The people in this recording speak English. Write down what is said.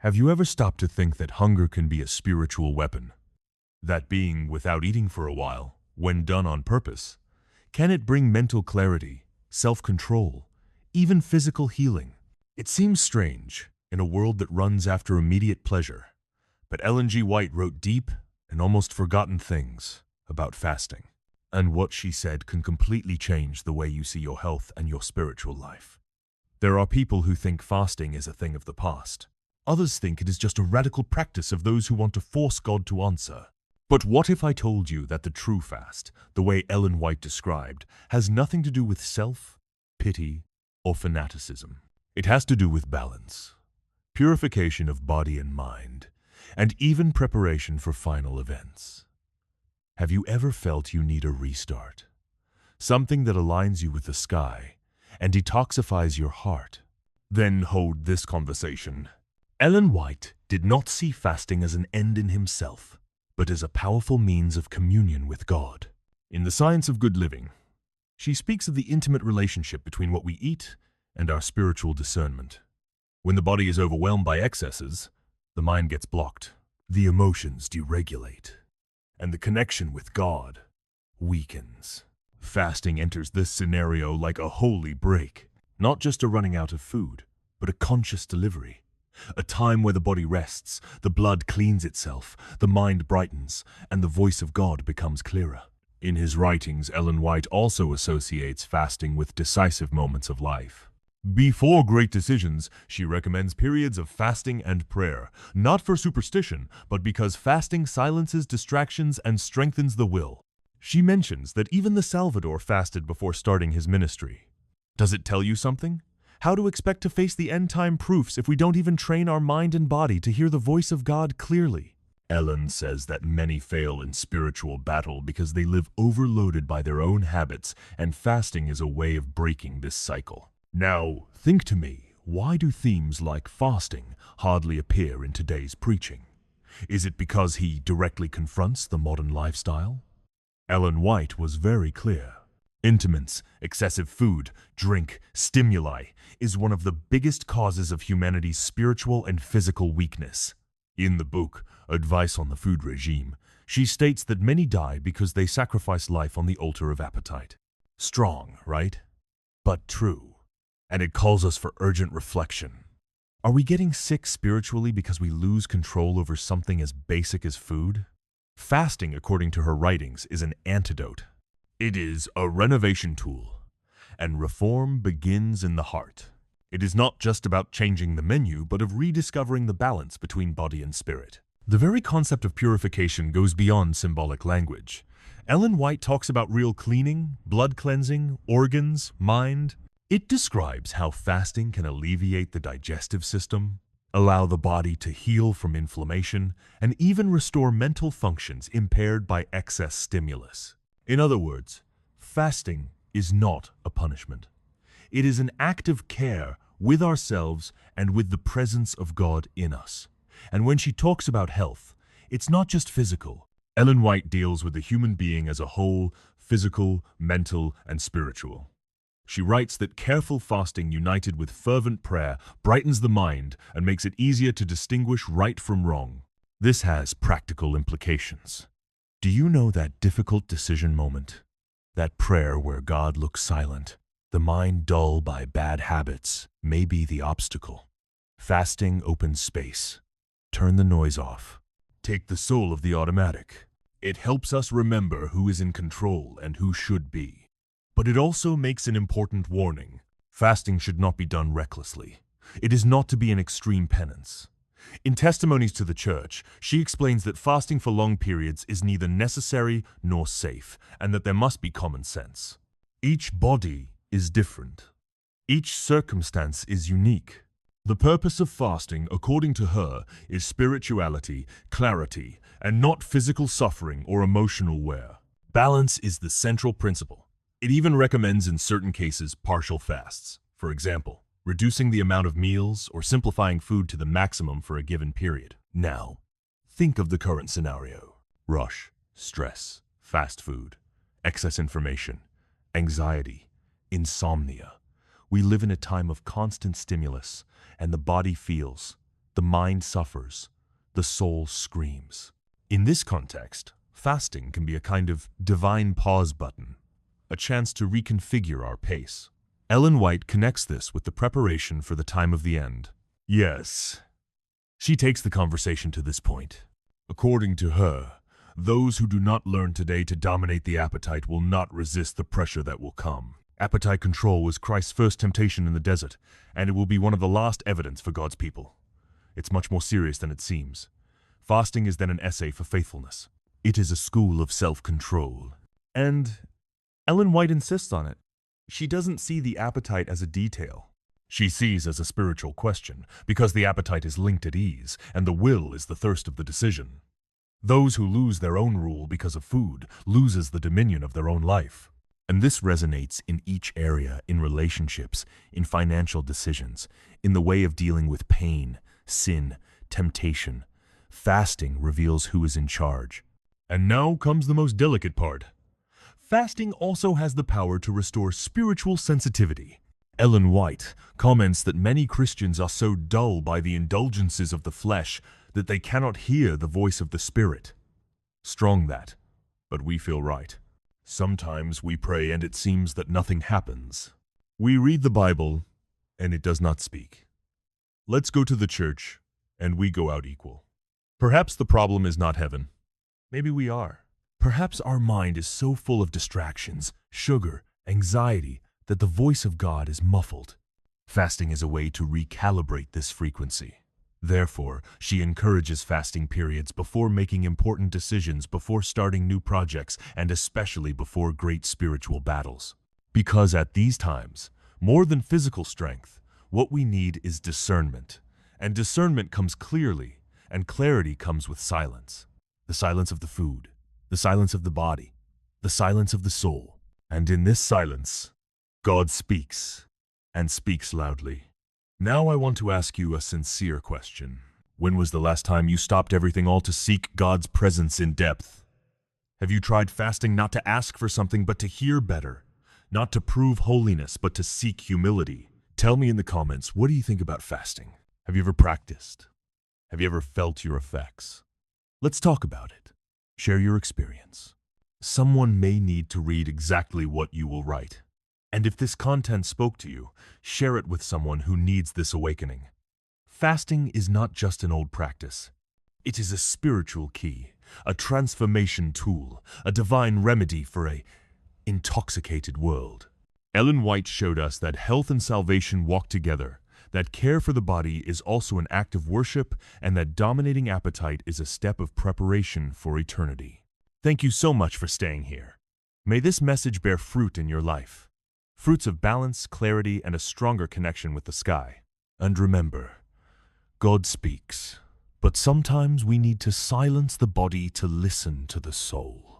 Have you ever stopped to think that hunger can be a spiritual weapon? That being without eating for a while, when done on purpose, can it bring mental clarity, self-control, even physical healing? It seems strange in a world that runs after immediate pleasure, but Ellen G. White wrote deep and almost forgotten things about fasting, and what she said can completely change the way you see your health and your spiritual life. There are people who think fasting is a thing of the past. Others think it is just a radical practice of those who want to force God to answer. But what if I told you that the true fast, the way Ellen White described, has nothing to do with self, pity, or fanaticism? It has to do with balance, purification of body and mind, and even preparation for final events. Have you ever felt you need a restart? Something that aligns you with the sky and detoxifies your heart? Then hold this conversation. Ellen White did not see fasting as an end in himself, but as a powerful means of communion with God. In The Science of Good Living, she speaks of the intimate relationship between what we eat and our spiritual discernment. When the body is overwhelmed by excesses, the mind gets blocked, the emotions deregulate, and the connection with God weakens. Fasting enters this scenario like a holy break, not just a running out of food, but a conscious delivery. A time where the body rests, the blood cleans itself, the mind brightens, and the voice of God becomes clearer. In his writings, Ellen White also associates fasting with decisive moments of life. Before great decisions, she recommends periods of fasting and prayer, not for superstition, but because fasting silences distractions and strengthens the will. She mentions that even the Salvador fasted before starting his ministry. Does it tell you something? How to expect to face the end-time proofs if we don't even train our mind and body to hear the voice of God clearly? Ellen says that many fail in spiritual battle because they live overloaded by their own habits, and fasting is a way of breaking this cycle. Now, think to me, why do themes like fasting hardly appear in today's preaching? Is it because he directly confronts the modern lifestyle? Ellen White was very clear. Intimates, excessive food, drink, stimuli is one of the biggest causes of humanity's spiritual and physical weakness. In the book, Advice on the Food Regime, she states that many die because they sacrifice life on the altar of appetite. Strong, right? But true. And it calls us for urgent reflection. Are we getting sick spiritually because we lose control over something as basic as food? Fasting, according to her writings, is an antidote. It is a renovation tool, and reform begins in the heart. It is not just about changing the menu, but of rediscovering the balance between body and spirit. The very concept of purification goes beyond symbolic language. Ellen White talks about real cleaning, blood cleansing, organs, mind. It describes how fasting can alleviate the digestive system, allow the body to heal from inflammation, and even restore mental functions impaired by excess stimulus. In other words, fasting is not a punishment. It is an act of care with ourselves and with the presence of God in us. And when she talks about health, it's not just physical. Ellen White deals with the human being as a whole, physical, mental, and spiritual. She writes that careful fasting united with fervent prayer brightens the mind and makes it easier to distinguish right from wrong. This has practical implications. Do you know that difficult decision moment? That prayer where God looks silent, the mind dull by bad habits, may be the obstacle. Fasting opens space. Turn the noise off. Take the soul of the automatic. It helps us remember who is in control and who should be. But it also makes an important warning. Fasting should not be done recklessly. It is not to be an extreme penance. In Testimonies to the Church, she explains that fasting for long periods is neither necessary nor safe, and that there must be common sense. Each body is different. Each circumstance is unique. The purpose of fasting, according to her, is spirituality, clarity, and not physical suffering or emotional wear. Balance is the central principle. It even recommends in certain cases partial fasts. For example, reducing the amount of meals or simplifying food to the maximum for a given period. Now, think of the current scenario. Rush, stress, fast food, excess information, anxiety, insomnia. We live in a time of constant stimulus, and the body feels the mind suffers, the soul screams. In this context, fasting can be a kind of divine pause button, a chance to reconfigure our pace. Ellen White connects this with the preparation for the time of the end. Yes. She takes the conversation to this point. According to her, those who do not learn today to dominate the appetite will not resist the pressure that will come. Appetite control was Christ's first temptation in the desert, and it will be one of the last evidence for God's people. It's much more serious than it seems. Fasting is then an essay for faithfulness. It is a school of self-control. And Ellen White insists on it. She doesn't see the appetite as a detail. She sees as a spiritual question, because the appetite is linked at ease, and the will is the thirst of the decision. Those who lose their own rule because of food loses the dominion of their own life. And this resonates in each area, in relationships, in financial decisions, in the way of dealing with pain, sin, temptation. Fasting reveals who is in charge. And now comes the most delicate part. Fasting also has the power to restore spiritual sensitivity. Ellen White comments that many Christians are so dull by the indulgences of the flesh that they cannot hear the voice of the Spirit. Strong that, but we feel right. Sometimes we pray and it seems that nothing happens. We read the Bible and it does not speak. Let's go to the church and we go out equal. Perhaps the problem is not heaven. Maybe we are. Perhaps our mind is so full of distractions, sugar, anxiety, that the voice of God is muffled. Fasting is a way to recalibrate this frequency. Therefore, she encourages fasting periods before making important decisions, before starting new projects, and especially before great spiritual battles. Because at these times, more than physical strength, what we need is discernment. And discernment comes clearly, and clarity comes with silence. The silence of the food, the silence of the body, the silence of the soul. And in this silence, God speaks, and speaks loudly. Now I want to ask you a sincere question. When was the last time you stopped everything all to seek God's presence in depth? Have you tried fasting not to ask for something but to hear better? Not to prove holiness but to seek humility? Tell me in the comments, what do you think about fasting? Have you ever practiced? Have you ever felt your effects? Let's talk about it. Share your experience. Someone may need to read exactly what you will write. And if this content spoke to you, share it with someone who needs this awakening. Fasting is not just an old practice. It is a spiritual key, a transformation tool, a divine remedy for an intoxicated world. Ellen White showed us that health and salvation walk together, that care for the body is also an act of worship, and that dominating appetite is a step of preparation for eternity. Thank you so much for staying here. May this message bear fruit in your life. Fruits of balance, clarity, and a stronger connection with the sky. And remember, God speaks, but sometimes we need to silence the body to listen to the soul.